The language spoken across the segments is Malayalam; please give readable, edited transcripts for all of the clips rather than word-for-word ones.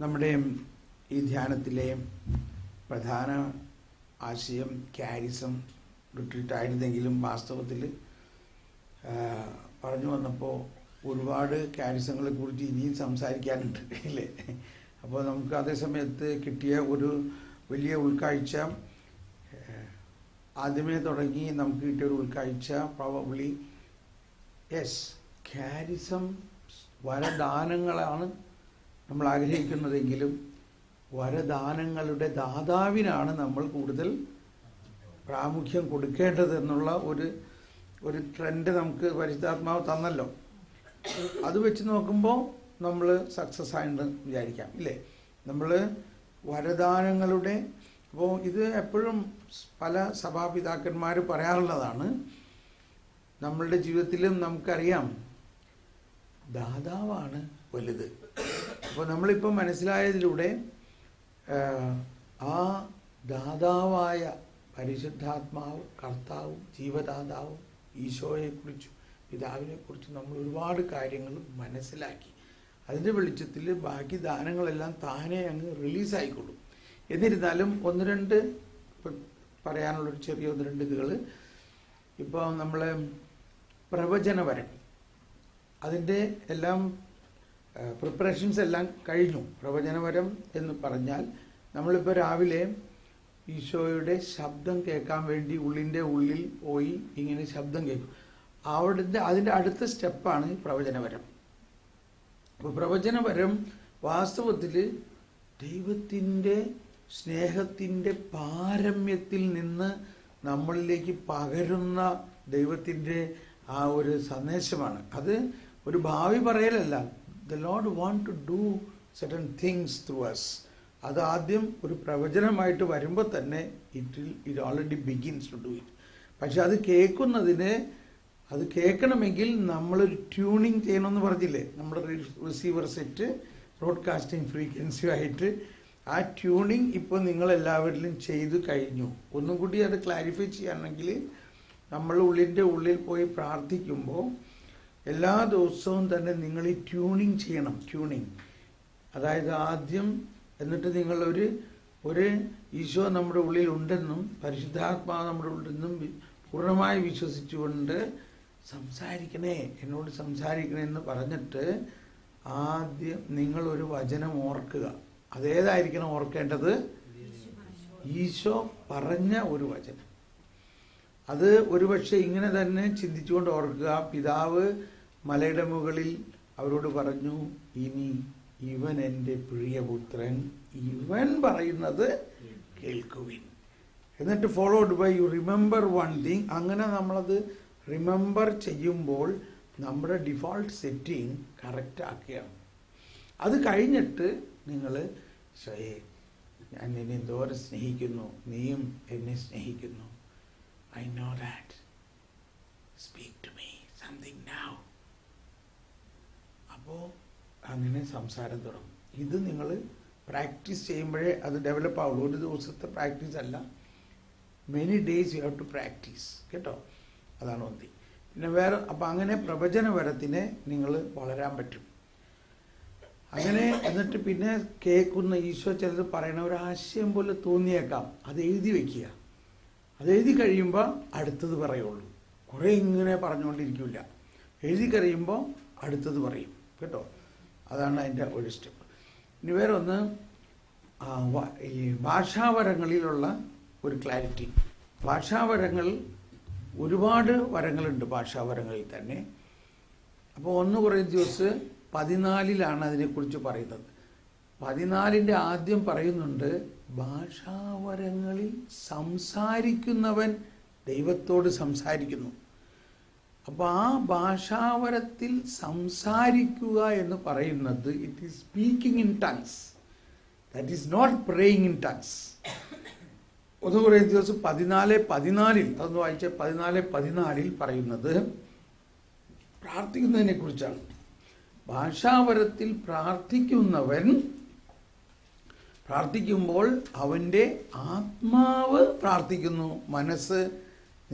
നമ്മുടെ ഈ ധ്യാനത്തിലെ പ്രധാന ആശയം ക്യാരിസം റിട്രീറ്റ് ആയിരുന്നെങ്കിലും വാസ്തവത്തിൽ പറഞ്ഞു വന്നപ്പോൾ ഒരുപാട് ക്യാരിസങ്ങളെ കുറിച്ച് ഇനിയും സംസാരിക്കാനുണ്ട് ഇല്ലേ. അപ്പോൾ നമുക്ക് അതേ സമയത്ത് കിട്ടിയ ഒരു വലിയ ഉൾക്കാഴ്ച, ആദ്യമേ തുടങ്ങി നമുക്ക് കിട്ടിയ ഒരു ഉൾക്കാഴ്ച പ്രോബബ്ലി യെസ്, ക്യാരിസം വരദാനങ്ങളാണ് നമ്മൾ ആഗ്രഹിക്കുന്നതെങ്കിലും വരദാനങ്ങളുടെ ദാതാവിനാണ് നമ്മൾ കൂടുതൽ പ്രാമുഖ്യം കൊടുക്കേണ്ടത് എന്നുള്ള ഒരു ട്രെൻഡ് നമുക്ക് പരിശുദ്ധാത്മാവ് തന്നല്ലോ. അത് വെച്ച് നോക്കുമ്പോൾ നമ്മൾ സക്സസ് ആയിട്ട് വിചാരിക്കാം ഇല്ലേ. നമ്മൾ വരദാനങ്ങളുടെ, അപ്പോൾ ഇത് എപ്പോഴും പല സഭാപിതാക്കന്മാർ പറയാറുള്ളതാണ്. നമ്മളുടെ ജീവിതത്തിലും നമുക്കറിയാം ദാതാവാണ് വലുത്. അപ്പോൾ നമ്മളിപ്പോൾ മനസ്സിലായതിലൂടെ ആ ദാതാവായ പരിശുദ്ധാത്മാവ്, കർത്താവും ജീവദാതാവും ഈശോയെക്കുറിച്ചും പിതാവിനെക്കുറിച്ചും നമ്മൾ ഒരുപാട് കാര്യങ്ങൾ മനസ്സിലാക്കി. അതിൻ്റെ വെളിച്ചത്തിൽ ബാക്കി ദാനങ്ങളെല്ലാം താനേ അങ്ങ് റിലീസായിക്കൊള്ളും. എന്നിരുന്നാലും ഒന്ന് രണ്ട് പറയാനുള്ളൊരു ചെറിയ ഒന്ന് രണ്ട് ഇതുകൾ. ഇപ്പോൾ നമ്മൾ പ്രവചനവരം, അതിൻ്റെ എല്ലാം പ്രിപ്പറേഷൻസ് എല്ലാം കഴിഞ്ഞു. പ്രവചനവരം എന്ന് പറഞ്ഞാൽ നമ്മളിപ്പോൾ രാവിലെ ഈശോയുടെ ശബ്ദം കേൾക്കാൻ വേണ്ടി ഉള്ളിൻ്റെ ഉള്ളിൽ പോയി ഇങ്ങനെ ശബ്ദം കേൾക്കും. അതിൻ്റെ അടുത്ത സ്റ്റെപ്പാണ് പ്രവചനവരം. അപ്പോൾ പ്രവചനവരം വാസ്തവത്തിൽ ദൈവത്തിൻ്റെ സ്നേഹത്തിൻ്റെ പാരമ്യത്തിൽ നിന്ന് നമ്മളിലേക്ക് പകരുന്ന ദൈവത്തിൻ്റെ ആ ഒരു സന്ദേശമാണ്. അത് ഒരു ഭാവി പറയലല്ല. The Lord want to do certain things through us. അത് ആദ്യം ഒരു പ്രവചനമായിട്ട് വരുമ്പോൾ തന്നെ it already begins to do it. പക്ഷെ അത് അത് കേൾക്കണമെങ്കിൽ നമ്മളൊരു ട്യൂണിങ് ചെയ്യണമെന്ന് പറഞ്ഞില്ലേ. നമ്മുടെ റിസീവർ സെറ്റ് ബ്രോഡ്കാസ്റ്റിംഗ് ഫ്രീക്വൻസിയുമായിട്ട് ആ ട്യൂണിങ് ഇപ്പോൾ നിങ്ങളെല്ലാവരിലും ചെയ്തു കഴിഞ്ഞു. ഒന്നും കൂടി അത് ക്ലാരിഫൈ ചെയ്യാണെങ്കിൽ നമ്മൾ ഉള്ളിൻ്റെ ഉള്ളിൽ പോയി പ്രാർത്ഥിക്കുമ്പോൾ എല്ലാ ദിവസവും തന്നെ നിങ്ങൾ ഈ ട്യൂണിങ് ചെയ്യണം. അതായത് ആദ്യം, എന്നിട്ട് നിങ്ങൾ ഒരു ഈശോ നമ്മുടെ ഉള്ളിൽ ഉണ്ടെന്നും പരിശുദ്ധാത്മാവ് നമ്മുടെ ഉണ്ടെന്നും പൂർണ്ണമായി വിശ്വസിച്ചുകൊണ്ട് എന്നോട് സംസാരിക്കണേ എന്ന് പറഞ്ഞിട്ട് ആദ്യം നിങ്ങളൊരു വചനം ഓർക്കുക. അതേതായിരിക്കണം ഓർക്കേണ്ടത്? ഈശോ പറഞ്ഞ ഒരു വചനം. അത് ഒരുപക്ഷെ ഇങ്ങനെ തന്നെ ചിന്തിച്ചുകൊണ്ട് ഓർക്കുക. പിതാവ് മലയുടെ മുകളിൽ അവരോട് പറഞ്ഞു, ഇനി ഇവൻ എൻ്റെ പ്രിയപുത്രൻ, ഇവൻ പറയുന്നത് കേൾക്കുവിൻ. എന്നിട്ട് followed by you remember one thing. അങ്ങനെ നമ്മളത് റിമെമ്പർ ചെയ്യുമ്പോൾ നമ്മുടെ ഡിഫോൾട്ട് സെറ്റിംഗ് കറക്റ്റ് ആക്കുകയാണ്. അത് കഴിഞ്ഞിട്ട് നിങ്ങൾ ഈശോയെ, ഞാൻ നിന്നെ എന്തോരം സ്നേഹിക്കുന്നു, നീയും എന്നെ സ്നേഹിക്കുന്നു. I know that. Speak to me something now. അപ്പോൾ അങ്ങനെ സംസാരം തുടങ്ങും. ഇത് നിങ്ങൾ പ്രാക്ടീസ് ചെയ്യുമ്പോഴേ അത് ഡെവലപ്പ് ആവുള്ളൂ. ഒരു ദിവസത്തെ പ്രാക്ടീസ് അല്ല, many days you have to practice കേട്ടോ. അതാണ് ഒന്ന്. പിന്നെ വേറെ, അപ്പം അങ്ങനെ പ്രവചനവരത്തിനെ നിങ്ങൾ വളരാൻ പറ്റും. അങ്ങനെ എന്നിട്ട് പിന്നെ കേൾക്കുന്ന ഈശോ ചിലത് പറയണ ഒരു ആശയം പോലെ തോന്നിയേക്കാം, അത് എഴുതി വയ്ക്കുക. അതെഴുതി കഴിയുമ്പോൾ അടുത്തത് പറയുള്ളൂ. കുറേ ഇങ്ങനെ പറഞ്ഞുകൊണ്ടിരിക്കില്ല. എഴുതി കഴിയുമ്പോൾ അടുത്തത് പറയും കേട്ടോ. അതാണ് അതിൻ്റെ ഒരു സ്റ്റെപ്പ്. ഇനി വേറെ ഒന്ന്, ഈ ഭാഷാവരങ്ങളിലുള്ള ഒരു ക്ലാരിറ്റി. ഭാഷാവരങ്ങൾ ഒരുപാട് വരങ്ങളുണ്ട് ഭാഷാവരങ്ങളിൽ തന്നെ. അപ്പോൾ 1 കൊറിന്ത്യസ് 14 അതിനെക്കുറിച്ച് പറയുന്നത്. 14 ആദ്യം പറയുന്നുണ്ട്, ഭാഷാവരങ്ങളിൽ സംസാരിക്കുന്നവൻ ദൈവത്തോട് സംസാരിക്കുന്നു. അപ്പോൾ ആ ഭാഷാവരത്തിൽ സംസാരിക്കുക എന്ന് പറയുന്നത് it is speaking in tongues, that is not praying in tongues. 1 കൊരിന്ത്യർ 14:14 അതൊന്ന് വായിച്ച 14:14 പറയുന്നത് പ്രാർത്ഥിക്കുന്നതിനെ കുറിച്ചാണ്. ഭാഷാവരത്തിൽ പ്രാർത്ഥിക്കുമ്പോൾ അവൻ്റെ ആത്മാവ് പ്രാർത്ഥിക്കുന്നു, മനസ്സ്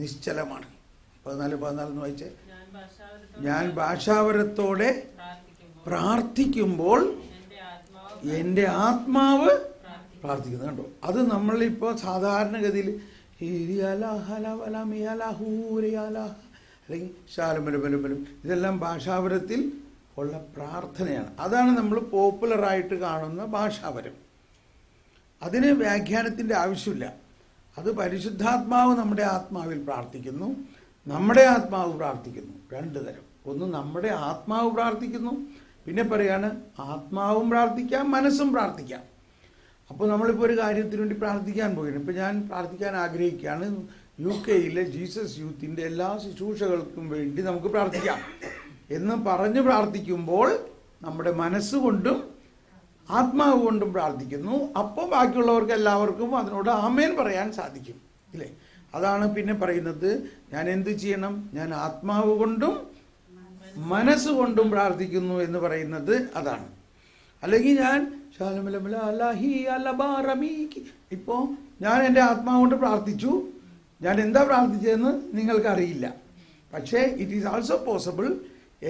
നിശ്ചലമാണ്. 14:14 വായിച്ചേ. ഞാൻ ഭാഷാവരത്തോടെ പ്രാർത്ഥിക്കുമ്പോൾ എൻ്റെ ആത്മാവ് പ്രാർത്ഥിക്കുന്നു. കണ്ടോ, അത് നമ്മളിപ്പോൾ സാധാരണഗതിയിൽ അല്ലെങ്കിൽ ശാലബലബലബലം ഇതെല്ലാം ഭാഷാപരത്തിൽ ഉള്ള പ്രാർത്ഥനയാണ്. അതാണ് നമ്മൾ പോപ്പുലറായിട്ട് കാണുന്ന ഭാഷാപരം. അതിന് വ്യാഖ്യാനത്തിൻ്റെ ആവശ്യമില്ല. അത് പരിശുദ്ധാത്മാവ് നമ്മുടെ ആത്മാവിൽ പ്രാർത്ഥിക്കുന്നു, നമ്മുടെ ആത്മാവ് പ്രാർത്ഥിക്കുന്നു. രണ്ട് തരം. ഒന്ന് നമ്മുടെ ആത്മാവ് പ്രാർത്ഥിക്കുന്നു, പിന്നെ പറയാണ് ആത്മാവും പ്രാർത്ഥിക്കാം, മനസ്സും പ്രാർത്ഥിക്കാം. അപ്പോൾ നമ്മളിപ്പോൾ ഒരു കാര്യത്തിന് വേണ്ടി പ്രാർത്ഥിക്കാൻ പോവുകയാണ്. ഇപ്പോൾ ഞാൻ പ്രാർത്ഥിക്കാൻ ആഗ്രഹിക്കുകയാണ് UK-യിലെ ജീസസ് യൂത്തിൻ്റെ എല്ലാ ശുശ്രൂഷകൾക്കും വേണ്ടി നമുക്ക് പ്രാർത്ഥിക്കാം എന്ന് പറഞ്ഞ് പ്രാർത്ഥിക്കുമ്പോൾ നമ്മുടെ മനസ്സുകൊണ്ടും ആത്മാവ് കൊണ്ടും പ്രാർത്ഥിക്കുന്നു. അപ്പോൾ ബാക്കിയുള്ളവർക്ക് എല്ലാവർക്കും അതിനോട് ആമേൻ പറയാൻ സാധിക്കും, ഇല്ലേ? അതാണ് പിന്നെ പറയുന്നത്, ഞാൻ എന്ത് ചെയ്യണം? ഞാൻ ആത്മാവ് കൊണ്ടും മനസ്സുകൊണ്ടും പ്രാർത്ഥിക്കുന്നു എന്ന് പറയുന്നത് അതാണ്. അല്ലെങ്കിൽ ഞാൻ ഇപ്പോൾ ഞാൻ എൻ്റെ ആത്മാവ് കൊണ്ട് പ്രാർത്ഥിച്ചു, ഞാൻ എന്താ പ്രാർത്ഥിച്ചതെന്ന് നിങ്ങൾക്കറിയില്ല. പക്ഷേ ഇറ്റ് ഈസ് ആൾസോ പോസിബിൾ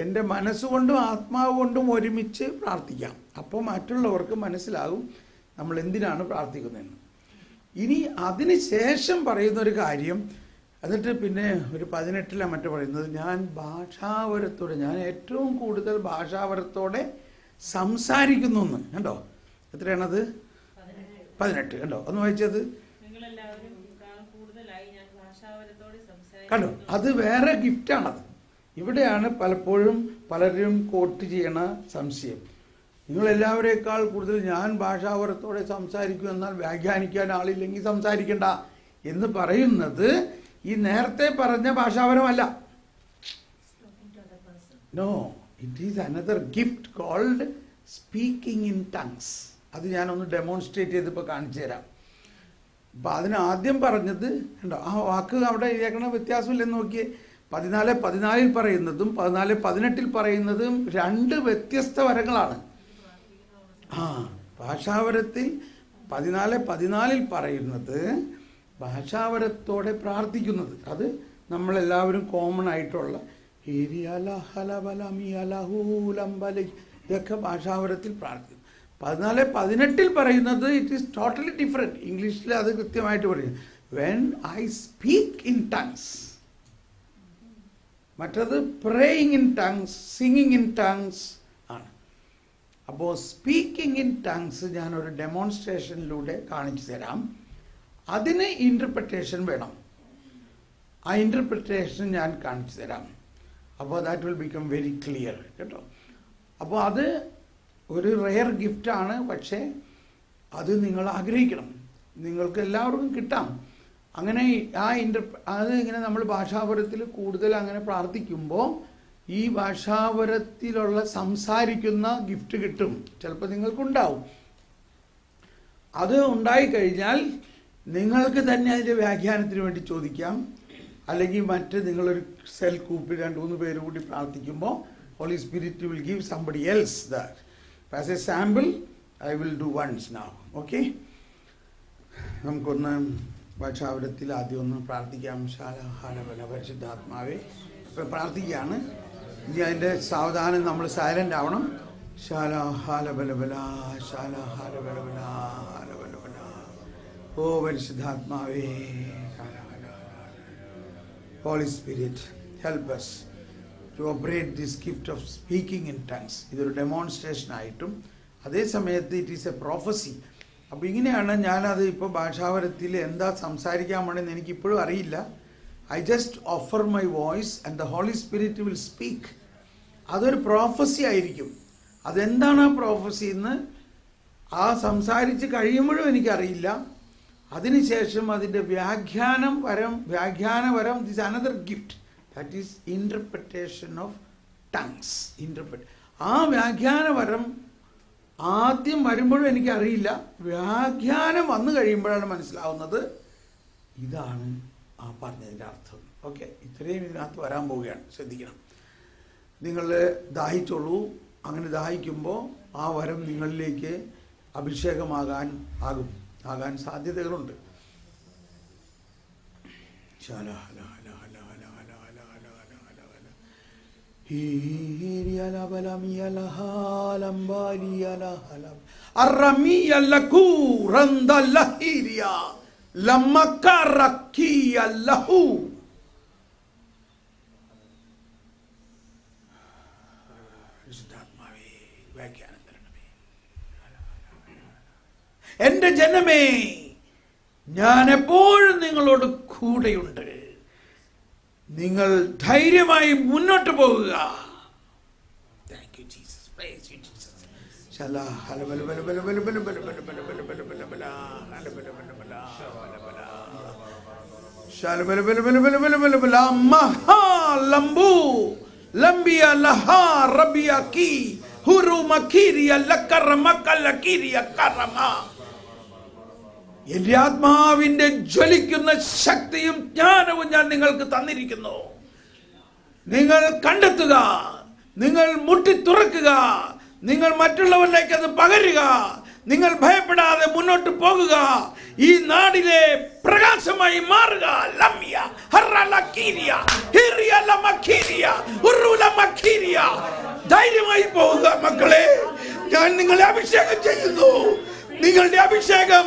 എൻ്റെ മനസ്സുകൊണ്ടും ആത്മാവ് കൊണ്ടും ഒരുമിച്ച് പ്രാർത്ഥിക്കാം. അപ്പോൾ മറ്റുള്ളവർക്ക് മനസ്സിലാകും നമ്മൾ എന്തിനാണ് പ്രാർത്ഥിക്കുന്നതെന്ന്. ഇനി അതിന് ശേഷം പറയുന്നൊരു കാര്യം, എന്നിട്ട് പിന്നെ ഒരു 18 മറ്റു പറയുന്നത്, ഞാൻ ഭാഷാവരത്തോടെ, ഞാൻ ഏറ്റവും കൂടുതൽ ഭാഷാവരത്തോടെ സംസാരിക്കുന്നു എന്ന്. കണ്ടോ, എത്രയാണത്? 18. കണ്ടോ, ഒന്ന് വായിച്ചത്. കണ്ടോ, അത് വേറെ ഗിഫ്റ്റാണത്. ഇവിടെയാണ് പലപ്പോഴും പലരും കോട്ട് ചെയ്യണ സംശയം. നിങ്ങളെല്ലാവരേക്കാൾ കൂടുതൽ ഞാൻ ഭാഷാവരത്തോടെ സംസാരിക്കും, എന്നാൽ വ്യാഖ്യാനിക്കാൻ ആളില്ലെങ്കിൽ സംസാരിക്കണ്ട എന്ന് പറയുന്നത് ഈ നേരത്തെ പറഞ്ഞ ഭാഷാവരമല്ല. No, it is another gift called speaking in tongues. അത് ഞാനൊന്ന് ഡെമോൺസ്ട്രേറ്റ് ചെയ്തിപ്പോൾ കാണിച്ചു തരാം. അപ്പം അതിന് ആദ്യം പറഞ്ഞത് ഉണ്ടോ, ആ വാക്ക് അവിടെ എഴുതിയേക്കണ വ്യത്യാസമില്ലെന്ന് നോക്കിയേ. 14:14 പറയുന്നതും 14:18 പറയുന്നതും രണ്ട് വ്യത്യസ്ത വരങ്ങളാണ്. ഭാഷാവരത്തിൽ 14:14 പറയുന്നത് ഭാഷാവരത്തോടെ പ്രാർത്ഥിക്കുന്നത്, അത് നമ്മളെല്ലാവരും കോമൺ ആയിട്ടുള്ള ഇതൊക്കെ ഭാഷാവരത്തിൽ പ്രാർത്ഥിക്കുന്നു. 14:18 പറയുന്നത് ഇറ്റ് ഈസ് ടോട്ടലി ഡിഫറെൻറ്റ്. ഇംഗ്ലീഷിൽ അത് കൃത്യമായിട്ട് പറയും, when I speak in tongues. മറ്റത് praying in tongues, singing in tongues ആണ്. അപ്പോൾ സ്പീക്കിംഗ് ഇൻ ടങ്സ് ഞാനൊരു ഡെമോൺസ്ട്രേഷനിലൂടെ കാണിച്ചു തരാം. അതിന് ഇൻ്റർപ്രിട്ടേഷൻ വേണം. ആ ഇൻ്റർപ്രിട്ടേഷൻ ഞാൻ കാണിച്ചു തരാം. അപ്പോൾ that will become very clear, കേട്ടോ. അപ്പോൾ അത് ഒരു റെയർ ഗിഫ്റ്റാണ്, പക്ഷേ അത് നിങ്ങൾ ആഗ്രഹിക്കണം, നിങ്ങൾക്ക് എല്ലാവർക്കും കിട്ടാം. അങ്ങനെ അത് ഇങ്ങനെ നമ്മൾ ഭാഷാപരത്തിൽ കൂടുതൽ അങ്ങനെ പ്രാർത്ഥിക്കുമ്പോൾ ഈ ഭാഷാപരത്തിലുള്ള സംസാരിക്കുന്ന ഗിഫ്റ്റ് കിട്ടും. ചിലപ്പോൾ നിങ്ങൾക്കുണ്ടാവും. അത് ഉണ്ടായിക്കഴിഞ്ഞാൽ നിങ്ങൾക്ക് തന്നെ അതിൻ്റെ വ്യാഖ്യാനത്തിന് വേണ്ടി ചോദിക്കാം. അല്ലെങ്കിൽ മറ്റ് നിങ്ങളൊരു സെൽ ഗ്രൂപ്പിൽ 2-3 പേര് കൂടി പ്രാർത്ഥിക്കുമ്പോൾ Holy Spirit will give somebody else that. As a sample, I will do once now. Okay? നമുക്കൊന്ന് ഭാഷാവരത്തിൽ ആദ്യം ഒന്ന് പ്രാർത്ഥിക്കാം. ശാലഹാലബല പരിശുദ്ധാത്മാവേ, ഇപ്പം പ്രാർത്ഥിക്കുകയാണ്. ഇനി അതിൻ്റെ സാവധാനം നമ്മൾ സൈലൻ്റ് ആവണം. ശാലഹാലബലബല ശാലഹാലബലബല ഹാലബലബല. ഓ പരിശുദ്ധാത്മാവേ, Holy Spirit, help us to operate this gift of speaking in tongues. ഇതൊരു ഡെമോൺസ്ട്രേഷൻ ആയിട്ടും അതേ സമയത്ത് ഇറ്റ് ഈസ് എ പ്രൊഫസി. അപ്പോൾ ഇങ്ങനെയാണ് ഞാനത് ഇപ്പോൾ ഭാഷാവരത്തിൽ എന്താ സംസാരിക്കാൻ വേണമെന്ന് എനിക്കിപ്പോഴും അറിയില്ല. I just offer my voice and the Holy Spirit will speak. അതൊരു പ്രൊഫസി ആയിരിക്കും. അതെന്താണ് ആ പ്രൊഫസി എന്ന് ആ സംസാരിച്ച് കഴിയുമ്പോഴും എനിക്കറിയില്ല. അതിനുശേഷം അതിൻ്റെ വ്യാഖ്യാനപരം this another gift, that is interpretation of tongues. ആ വ്യാഖ്യാനപരം ആദ്യം വരുമ്പോഴും എനിക്കറിയില്ല. വ്യാഖ്യാനം വന്നു കഴിയുമ്പോഴാണ് മനസ്സിലാവുന്നത് ഇതാണ് ആ പറഞ്ഞതിൻ്റെ അർത്ഥം. ഓക്കെ, ഇത്രയും ഇതിനകത്ത് വരാൻ പോവുകയാണ്, ശ്രദ്ധിക്കണം. നിങ്ങൾ ദാഹിച്ചോളൂ. അങ്ങനെ ദാഹിക്കുമ്പോൾ ആ വരം നിങ്ങളിലേക്ക് അഭിഷേകമാകാൻ സാധ്യതകളുണ്ട്. എന്റെ ജനമേ, ഞാൻ എപ്പോഴും നിങ്ങളോട് കൂടെയുണ്ട്. നിങ്ങൾ ധൈര്യമായി മുന്നോട്ട് പോകുക. Thank you Jesus. Praise you Jesus. എന്റെ ആത്മാവിന്റെ ജ്വലിക്കുന്ന ശക്തിയും ജ്ഞാനവും ഞാൻ നിങ്ങൾക്ക് തന്നിരിക്കുന്നു. നിങ്ങൾ കണ്ടെത്തുക, നിങ്ങൾ മുട്ടി തുറക്കുക, നിങ്ങൾ മറ്റുള്ളവരിലേക്ക് അത് പകരുക. നിങ്ങൾ ഭയപ്പെടാതെ മുന്നോട്ട് പോകുക. ഈ നാടിലെ പ്രകാശമായി മാറുക. ധൈര്യമായി പോവുക മക്കളെ. ഞാൻ നിങ്ങളെ അഭിഷേകം ചെയ്യുന്നു. നിങ്ങളുടെ അഭിഷേകം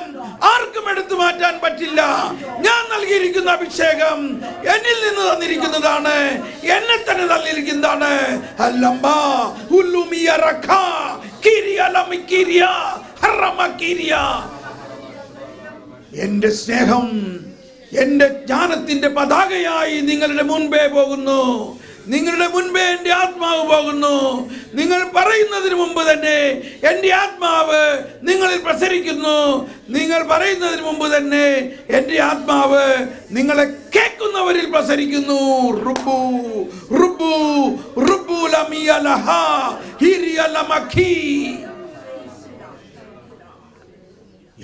ആർക്കും എടുത്തു മാറ്റാൻ പറ്റില്ല. ഞാൻ നൽകിയിരിക്കുന്ന അഭിഷേകം എന്നിൽ നിന്ന് തന്നിരിക്കുന്നതാണ്, എന്നെ തന്നെ തന്നിരിക്കുന്നതാണ്. എന്റെ സ്നേഹം, എന്റെ ജ്ഞാനത്തിന്റെ പതാകയായി നിങ്ങളുടെ മുൻപേ പോകുന്നു. നിങ്ങളുടെ മുൻപേ എന്റെ ആത്മാവ് പോകുന്നു. നിങ്ങൾ പറയുന്നതിന് മുമ്പ് തന്നെ എന്റെ ആത്മാവ് നിങ്ങളിൽ പ്രസരിക്കുന്നു. നിങ്ങൾ പറയുന്നതിന് മുമ്പ് തന്നെ എന്റെ ആത്മാവ് നിങ്ങളെ കേൾക്കുന്നവരിൽ പ്രസരിക്കുന്നു. റുബു റുബു റുബു ലമിയലഹ ഹിരിയലമഖി.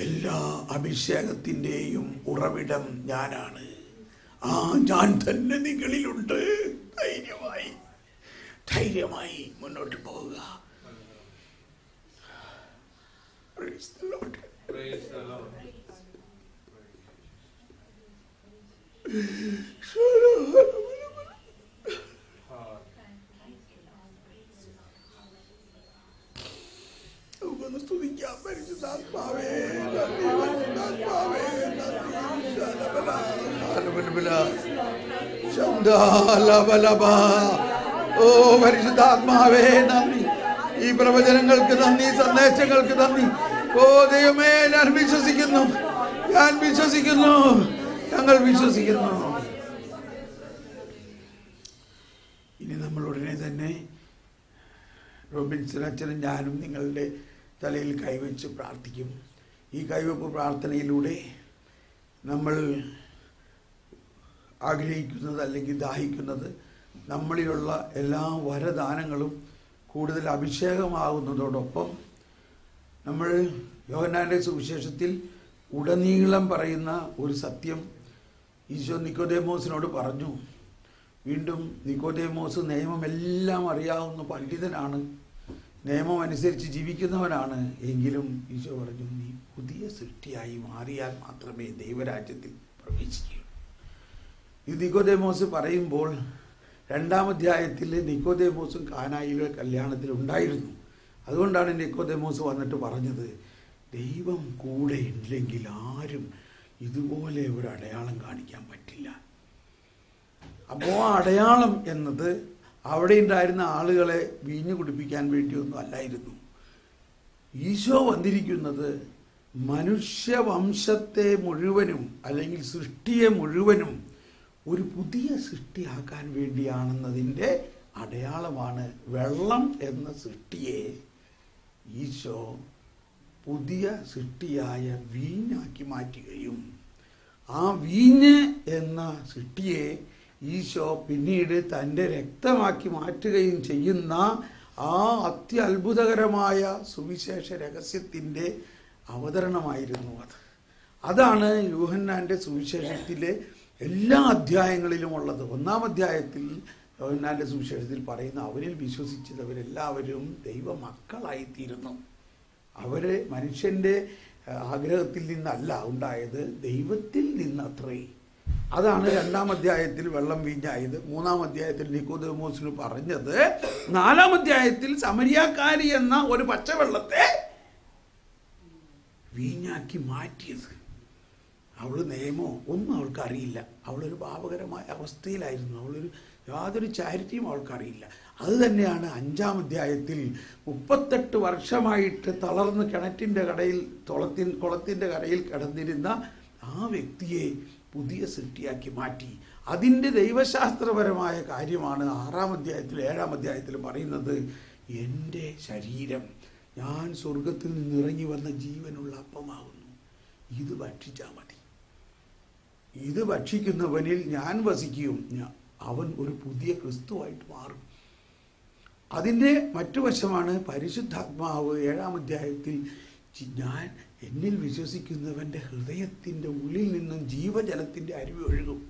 എല്ലാ അഭിഷേകത്തിന്റെയും ഉറവിടം ഞാനാണ്. ആ ഞാൻ തന്നെ നിങ്ങളിലുണ്ട്. ധൈര്യമായി മുന്നോട്ട് പോവുക. Praise the Lord. Praise the Lord. സ്തുതിക്കാം പരിശുദ്ധാത്മാവേ. ഓ പരിശുദ്ധാത്മാവേ നന്ദി. ഈ പ്രവചനങ്ങൾക്ക് നന്ദി, സന്ദേശങ്ങൾക്ക് നന്ദി. ഓ ദൈവമേ, ഞാൻ വിശ്വസിക്കുന്നു, ഞാൻ വിശ്വസിക്കുന്നു, ഞങ്ങൾ വിശ്വസിക്കുന്നു. ഇനി നമ്മൾ ഉടനെ തന്നെ റോബിൻസൺ അച്ഛനും ഞാനും നിങ്ങളുടെ തലയിൽ കൈവച്ച് പ്രാർത്ഥിക്കും. ഈ കൈവപ്പ് പ്രാർത്ഥനയിലൂടെ നമ്മൾ ആഗ്രഹിക്കുന്നത് അല്ലെങ്കിൽ ദാഹിക്കുന്നത് നമ്മളിലുള്ള എല്ലാ വരദാനങ്ങളും കൂടുതൽ അഭിഷേകമാകുന്നതോടൊപ്പം നമ്മൾ യോഹന്നാന്റെ സുവിശേഷത്തിൽ ഉടനീളം പറയുന്ന ഒരു സത്യം ഈശോ നിക്കോദേമോസിനോട് പറഞ്ഞു. വീണ്ടും നിക്കോദേമോസ് നിയമമെല്ലാം അറിയാവുന്ന പണ്ഡിതനാണ്, നിയമം അനുസരിച്ച് ജീവിക്കുന്നവനാണ്. എങ്കിലും ഈശോ പറഞ്ഞു, നീ പുതിയ സൃഷ്ടിയായി മാറിയാൽ മാത്രമേ ദൈവരാജ്യത്തിൽ പ്രവേശിക്കൂ. ഈ നിക്കോദേമോസ് പറയുമ്പോൾ 2-ാം അധ്യായത്തിൽ നിക്കോദേമോസും കാനായിലെ കല്യാണത്തിൽ ഉണ്ടായിരുന്നു. അതുകൊണ്ടാണ് നിക്കോദേമോസ് വന്നിട്ട് പറഞ്ഞത്, ദൈവം കൂടെ ഇല്ലെങ്കിൽ ആരും ഇതുപോലെ ഒരു അടയാളം കാണിക്കാൻ പറ്റില്ല. അപ്പോൾ ആ അടയാളം എന്നത് അവിടെ ഉണ്ടായിരുന്ന ആളുകളെ വീഞ്ഞു കുടിപ്പിക്കാൻ വേണ്ടിയൊന്നും അല്ലായിരുന്നു. ഈശോ വന്നിരിക്കുന്നത് മനുഷ്യവംശത്തെ മുഴുവനും അല്ലെങ്കിൽ സൃഷ്ടിയെ മുഴുവനും ഒരു പുതിയ സൃഷ്ടിയാക്കാൻ വേണ്ടിയാണെന്നതിൻ്റെ അടയാളമാണ്. വെള്ളം എന്ന സൃഷ്ടിയെ ഈശോ പുതിയ സൃഷ്ടിയായ വീഞ്ഞാക്കി മാറ്റുകയും ആ വീഞ്ഞ് എന്ന സൃഷ്ടിയെ ഈശോ പിന്നീട് തൻ്റെ രക്തമാക്കി മാറ്റുകയും ചെയ്യുന്ന ആ അത്യത്ഭുതകരമായ സുവിശേഷ രഹസ്യത്തിൻ്റെ അവതരണമായിരുന്നു അത്. അതാണ് യോഹന്നാൻ്റെ സുവിശേഷത്തിലെ എല്ലാ അധ്യായങ്ങളിലും ഉള്ളത്. 1-ാം അധ്യായത്തിൽ യോഹന്നാൻ്റെ സുവിശേഷത്തിൽ പറയുന്ന അവരിൽ വിശ്വസിച്ചവരെല്ലാവരും ദൈവമക്കളായിത്തീരുന്നു. അവർ മനുഷ്യൻ്റെ ആഗ്രഹത്തിൽ നിന്നല്ല ഉണ്ടായത്, ദൈവത്തിൽ നിന്നത്രേ. അതാണ് 2-ാം അധ്യായത്തിൽ വെള്ളം വീഞ്ഞായത്, 3-ാം അധ്യായത്തിൽ നിക്കോദെമോസിന് പറഞ്ഞത്, 4-ാം അധ്യായത്തിൽ സമരിയാക്കാരി എന്ന ഒരു പച്ചവെള്ളത്തെ വീഞ്ഞാക്കി മാറ്റിയത്. അവൾ നിയമോ ഒന്നും അവൾക്കറിയില്ല. അവളൊരു പാപകരമായ അവസ്ഥയിലായിരുന്നു. യാതൊരു ചാരിറ്റിയും അവൾക്കറിയില്ല. അത് തന്നെയാണ് 5-ാം അധ്യായത്തിൽ 38 വർഷമായിട്ട് തളർന്ന് കിണറ്റിൻ്റെ കടയിൽ കുളത്തിൻ്റെ കരയിൽ കിടന്നിരുന്ന ആ വ്യക്തിയെ പുതിയ സൃഷ്ടിയാക്കി മാറ്റി. അതിൻ്റെ ദൈവശാസ്ത്രപരമായ കാര്യമാണ് 6-ാം അധ്യായത്തിൽ 7-ാം അധ്യായത്തിൽ പറയുന്നത്. എൻ്റെ ശരീരം, ഞാൻ സ്വർഗത്തിൽ നിന്ന് ഇറങ്ങി വന്ന ജീവനുള്ള അപ്പമാകുന്നു, ഇത് ഭക്ഷിച്ചാൽ മതി. ഇത് ഭക്ഷിക്കുന്നവനിൽ ഞാൻ വസിക്കും, അവൻ ഒരു പുതിയ ക്രിസ്തുവായിട്ട് മാറും. അതിൻ്റെ മറ്റു വശമാണ് പരിശുദ്ധാത്മാവ്. 7-ാം അധ്യായത്തിൽ ഞാൻ എന്നിൽ വിശ്വസിക്കുന്നവൻ്റെ ഹൃദയത്തിൻ്റെ ഉള്ളിൽ നിന്നും ജീവജലത്തിൻ്റെ അരുവി ഒഴുകും.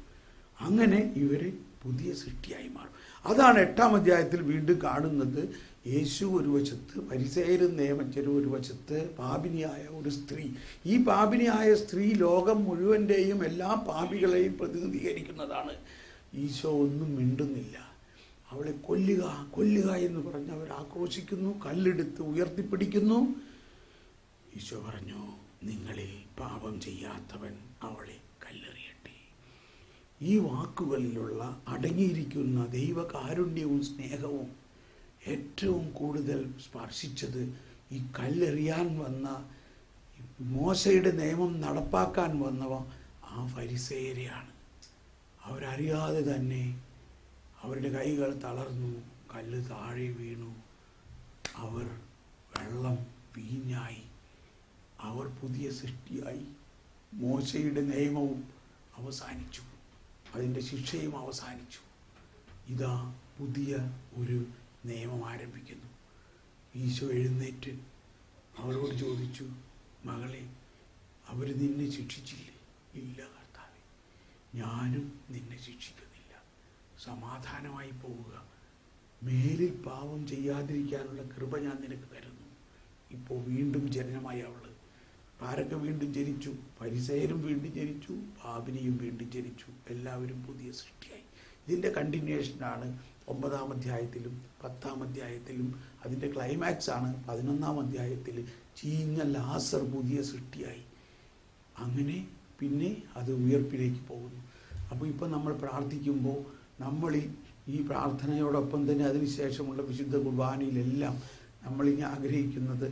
അങ്ങനെ ഇവർ പുതിയ സൃഷ്ടിയായി മാറും. അതാണ് 8-ാം അധ്യായത്തിൽ വീണ്ടും കാണുന്നത്. യേശു ഒരു വശത്ത്, പരിസേയരും നിയമജ്ഞരും ഒരു വശത്ത്, പാപിനിയായ ഒരു സ്ത്രീ. ഈ പാപിനിയായ സ്ത്രീ ലോകം മുഴുവൻ്റെയും എല്ലാ പാപികളെയും പ്രതിനിധീകരിക്കുന്നതാണ്. ഈശോ ഒന്നും മിണ്ടുന്നില്ല. അവളെ കൊല്ലുക കൊല്ലുക എന്ന് പറഞ്ഞ് അവർ ആക്രോശിക്കുന്നു, കല്ലെടുത്ത് ഉയർത്തിപ്പിടിക്കുന്നു. ഈശോ പറഞ്ഞു, നിങ്ങളിൽ പാപം ചെയ്യാത്തവൻ അവളെ കല്ലെറിയട്ടെ. ഈ വാക്കുകളിലുള്ള അടങ്ങിയിരിക്കുന്ന ദൈവകാരുണ്യവും സ്നേഹവും ഏറ്റവും കൂടുതൽ സ്പർശിച്ചത് ഈ കല്ലെറിയാൻ വന്ന, മോശയുടെ നിയമം നടപ്പാക്കാൻ വന്നവ ആ ഫരിസേയരെയാണ്. അവരറിയാതെ തന്നെ അവരുടെ കൈകൾ തളർന്നു, കല്ല് താഴെ വീണു, അവർ വെള്ളം വീഞ്ഞായി, അവർ പുതിയ സൃഷ്ടിയായി. മോശയുടെ നിയമവും അവസാനിച്ചു, അതിൻ്റെ ശിക്ഷയും അവസാനിച്ചു. ഇതാ പുതിയ ഒരു നിയമം ആരംഭിക്കുന്നു. ഈശോ എഴുന്നേറ്റ് അവരോട് ചോദിച്ചു, മകളെ, അവർ നിന്നെ ശിക്ഷിച്ചില്ലേ? ഇല്ല കർത്താവേ, ഞാനും നിന്നെ ശിക്ഷിക്കുന്നില്ല. സമാധാനമായി പോവുക. മേലിൽ പാപം ചെയ്യാതിരിക്കാനുള്ള കൃപ ഞാൻ നിനക്ക് തരുന്നു. ഇപ്പോൾ വീണ്ടും ജനനമായി അവൾ. ആരൊക്കെ വീണ്ടും ജനിച്ചു? പരിസേയരും വീണ്ടും ജനിച്ചു, പാപിനിയും വീണ്ടും ജനിച്ചു. എല്ലാവരും പുതിയ സൃഷ്ടിയായി. ഇതിൻ്റെ കണ്ടിന്യൂഷനാണ് 9-ാം അധ്യായത്തിലും 10-ാം അധ്യായത്തിലും. അതിൻ്റെ ക്ലൈമാക്സ് ആണ് 11-ാം അധ്യായത്തിൽ. ചീഞ്ഞ ലാസർ പുതിയ സൃഷ്ടിയായി. അങ്ങനെ പിന്നെ അത് ഉയർപ്പിലേക്ക് പോകുന്നു. അപ്പോൾ ഇപ്പം നമ്മൾ പ്രാർത്ഥിക്കുമ്പോൾ നമ്മളിൽ ഈ പ്രാർത്ഥനയോടൊപ്പം തന്നെ അതിനുശേഷമുള്ള വിശുദ്ധ കുർബാനയിലെല്ലാം നമ്മളിങ്ങനെ ആഗ്രഹിക്കുന്നത്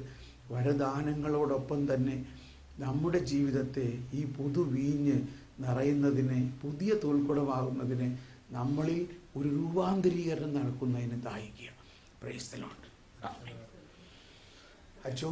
വരദാനങ്ങളോടൊപ്പം തന്നെ നമ്മുടെ ജീവിതത്തെ ഈ പുതുവീഞ്ഞ് നിറയുന്നതിന്, പുതിയ തോൽക്കുടമാകുന്നതിന് നമ്മളിൽ ഒരു രൂപാന്തരീകരണം നടക്കുന്നതിന് ദാഹിക്കുക. Praise the Lord. അച്ചോ